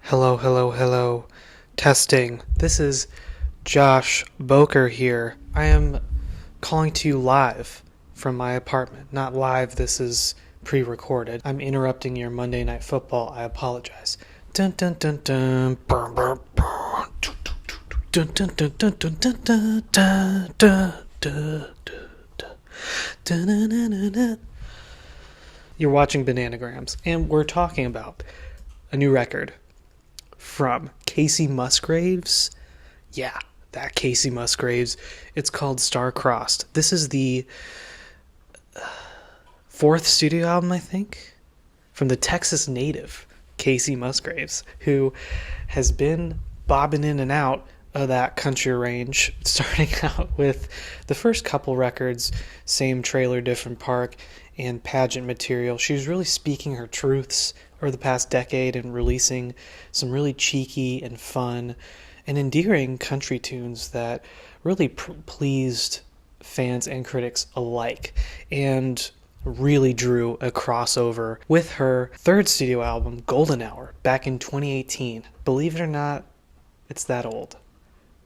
Hello, hello, hello. Testing. This is Josh Boker here. I am calling to you live from my apartment. Not live, this is pre-recorded. I'm interrupting your Monday Night Football. I apologize. Dun dun dun dun. Dun dun dun dun dun dun dun dun dun dun. You're watching Bananagrams, and we're talking about a new record from Kacey Musgraves. Yeah, that Kacey Musgraves. It's called Star-Crossed. This is the fourth studio album, I think, from the Texas native Kacey Musgraves, who has been bobbing in and out of that country range, starting out with the first couple records, Same Trailer, Different Park, and Pageant Material. She was really speaking her truths over the past decade and releasing some really cheeky and fun and endearing country tunes that really pleased fans and critics alike, and really drew a crossover with her third studio album, Golden Hour, back in 2018. Believe it or not, it's that old.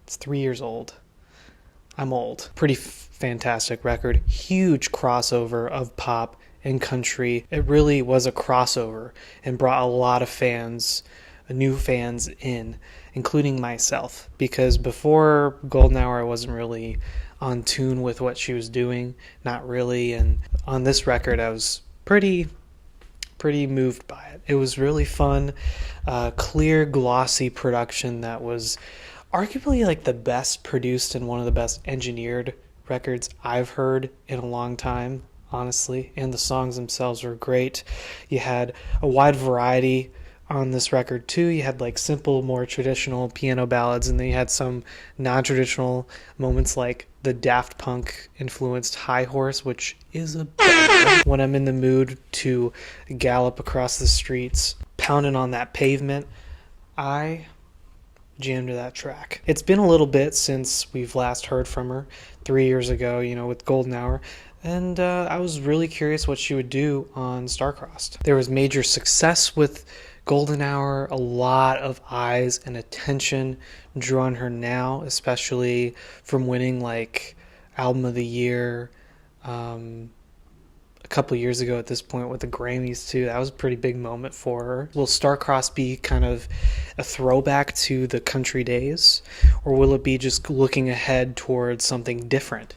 It's 3 years old. I'm old. Pretty fantastic record. Huge crossover of pop and country. It really was a crossover and brought a lot of fans, new fans in, including myself, because before Golden Hour I wasn't really on tune with what she was doing, not really, and on this record I was pretty moved by it. It was really fun, clear, glossy production that was arguably like the best produced and one of the best engineered records I've heard in a long time, honestly, and the songs themselves were great. You had a wide variety on this record too. You had like simple, more traditional piano ballads, and then you had some non-traditional moments like the Daft Punk influenced High Horse, which is a banger when I'm in the mood to gallop across the streets, pounding on that pavement. I jammed to that track. It's been a little bit since we've last heard from her, 3 years ago, with Golden Hour, and I was really curious what she would do on Star-Crossed. There was major success with Golden Hour, a lot of eyes and attention drew on her now, especially from winning like Album of the Year a couple years ago at this point with the Grammys too. That was a pretty big moment for her. Will Star-Crossed be kind of a throwback to the country days, or will it be just looking ahead towards something different?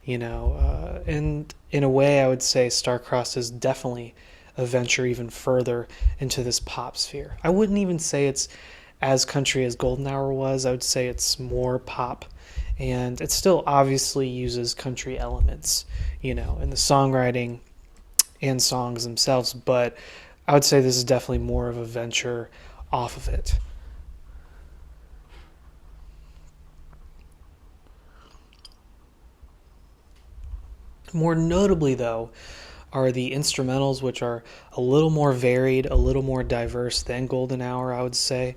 And in a way I would say Star-Crossed is definitely a venture even further into this pop sphere. I wouldn't even say it's as country as Golden Hour was. I would say it's more pop, and it still obviously uses country elements, in the songwriting and songs themselves, but I would say this is definitely more of a venture off of it. More notably, though, are the instrumentals, which are a little more varied, a little more diverse than Golden Hour, I would say.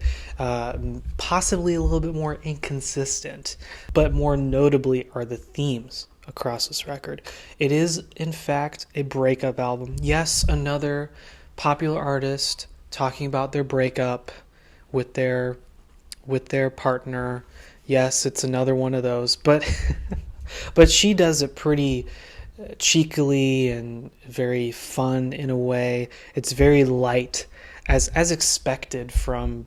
Possibly a little bit more inconsistent, but more notably are the themes across this record. It is, in fact, a breakup album. Yes, another popular artist talking about their breakup with their partner. Yes, it's another one of those, but but she does it pretty cheekily and very fun in a way. It's very light, as expected from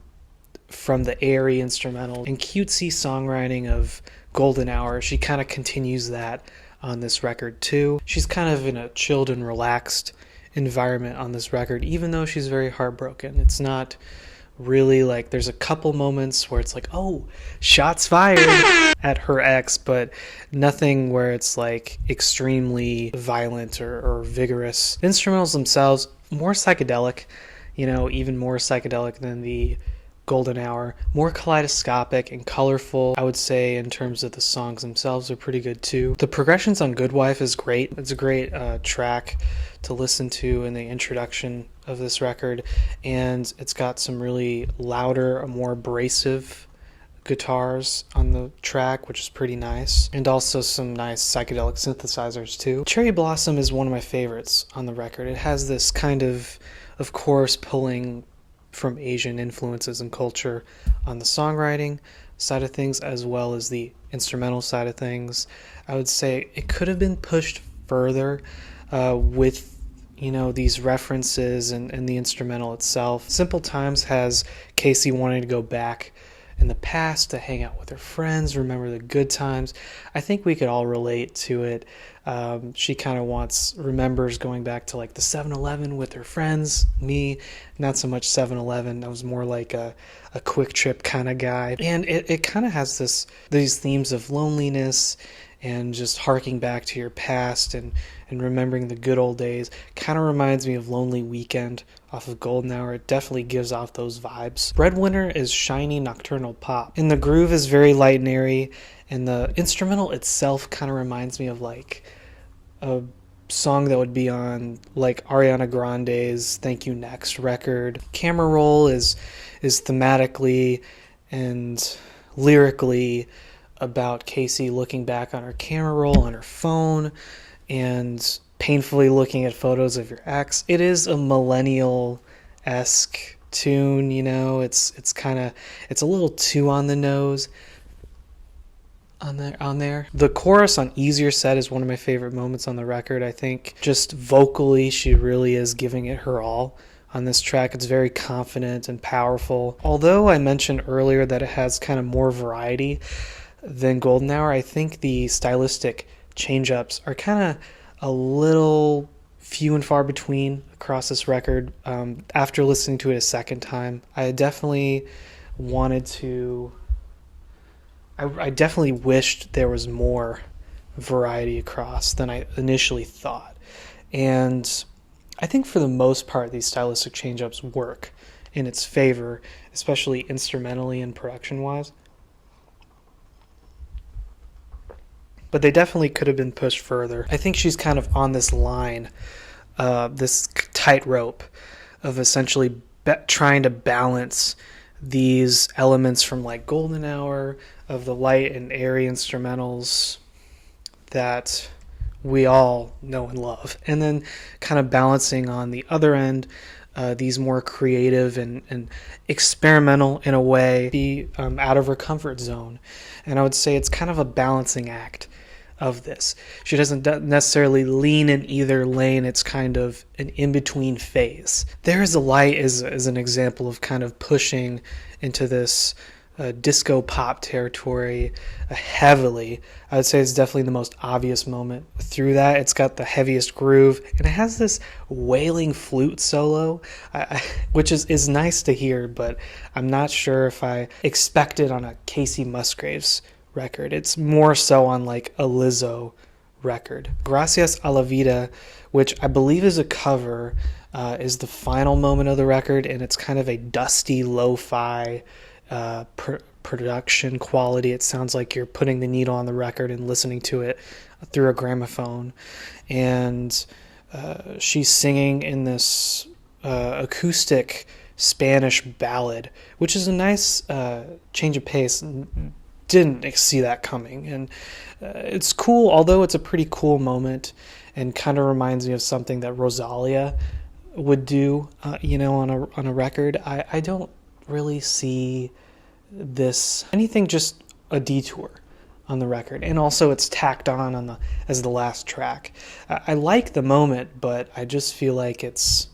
the airy instrumental and cutesy songwriting of Golden Hour. She kind of continues that on this record too. She's kind of in a chilled and relaxed environment on this record, even though she's very heartbroken. It's not really like, there's a couple moments where it's like, oh, shots fired at her ex, but nothing where it's like extremely violent or vigorous. The instrumentals themselves, more psychedelic, even more psychedelic than the Golden Hour, more kaleidoscopic and colorful. I would say in terms of the songs themselves are pretty good too. The progressions on Good Wife is great. It's a great track to listen to in the introduction of this record, and it's got some really louder, more abrasive guitars on the track, which is pretty nice, and also some nice psychedelic synthesizers too. Cherry Blossom is one of my favorites on the record. It has this kind of course pulling from Asian influences and culture on the songwriting side of things as well as the instrumental side of things. I would say it could have been pushed further with these references and the instrumental itself. Simple Times has Kacey wanting to go back in the past to hang out with her friends, remember the good times. I think we could all relate to it. She kind of remembers going back to like the 7-Eleven with her friends. Me, not so much 7-Eleven. I was more like a quick trip kind of guy. And it kind of has these themes of loneliness and just harking back to your past and remembering the good old days. Kind of reminds me of Lonely Weekend off of Golden Hour. It definitely gives off those vibes. Breadwinner is shiny nocturnal pop. And the groove is very light and airy. And the instrumental itself kind of reminds me of like a song that would be on like Ariana Grande's Thank You Next record. Camera roll is thematically and lyrically about Kacey looking back on her camera roll on her phone and painfully looking at photos of your ex. It is a millennial-esque tune, it's a little too on the nose on there. The chorus on Easier Said is one of my favorite moments on the record. I think just vocally she really is giving it her all on this track. It's very confident and powerful. Although I mentioned earlier that it has kind of more variety than Golden Hour, I think the stylistic change-ups are kind of a little few and far between across this record. After listening to it a second time, I definitely wished there was more variety across than I initially thought. And I think for the most part, these stylistic change-ups work in its favor, especially instrumentally and production-wise. But they definitely could have been pushed further. I think she's kind of on this line, this tightrope of essentially trying to balance these elements from like Golden Hour of the light and airy instrumentals that we all know and love, and then kind of balancing on the other end these more creative and experimental in a way, be out of her comfort zone. And I would say it's kind of a balancing act of this. She doesn't necessarily lean in either lane. It's kind of an in-between phase. There Is a Light is an example of kind of pushing into this disco pop territory heavily. I would say it's definitely the most obvious moment through that. It's got the heaviest groove, and it has this wailing flute solo, which is nice to hear, but I'm not sure if I expect it on a Kacey Musgraves record. It's more so on like a Lizzo record. Gracias, Alavita, which I believe is a cover, is the final moment of the record, and it's kind of a dusty lo-fi production quality. It sounds like you're putting the needle on the record and listening to it through a gramophone. And she's singing in this acoustic Spanish ballad, which is a nice change of pace. Didn't see that coming, and it's cool, although it's a pretty cool moment and kind of reminds me of something that Rosalia would do on a record. I don't really see this anything, just a detour on the record, and also it's tacked on as the last track. I like the moment, but I just feel like it's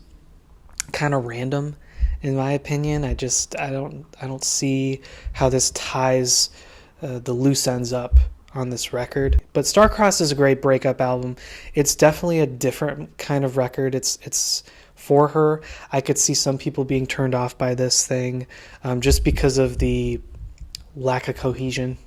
kind of random in my opinion. I don't see how this ties the loose ends up on this record. But Star-Crossed is a great breakup album. It's definitely a different kind of record. It's for her. I could see some people being turned off by this thing just because of the lack of cohesion,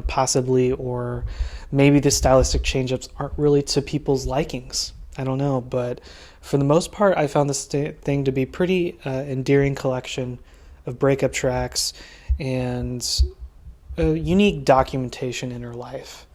possibly, or maybe the stylistic change-ups aren't really to people's likings. I don't know, but for the most part, I found this thing to be pretty endearing collection of breakup tracks and a unique documentation in her life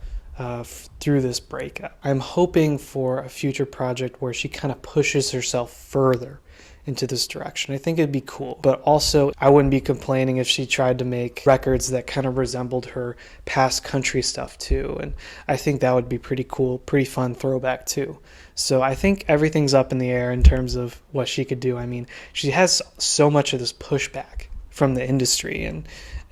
through this breakup. I'm hoping for a future project where she kind of pushes herself further into this direction. I think it'd be cool. But also, I wouldn't be complaining if she tried to make records that kind of resembled her past country stuff too. And I think that would be pretty cool, pretty fun throwback too. So I think everything's up in the air in terms of what she could do. I mean, she has so much of this pushback from the industry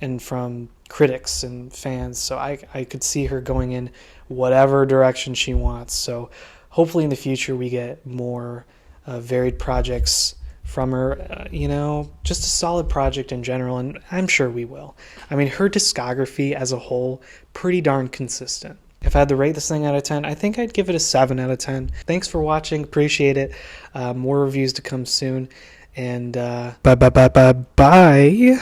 and from critics and fans. So I could see her going in whatever direction she wants. So hopefully in the future we get more varied projects from her, just a solid project in general, and I'm sure we will. I mean, her discography as a whole, pretty darn consistent. If I had to rate this thing out of 10, I think I'd give it a 7 out of 10. Thanks for watching. Appreciate it. More reviews to come soon. And bye.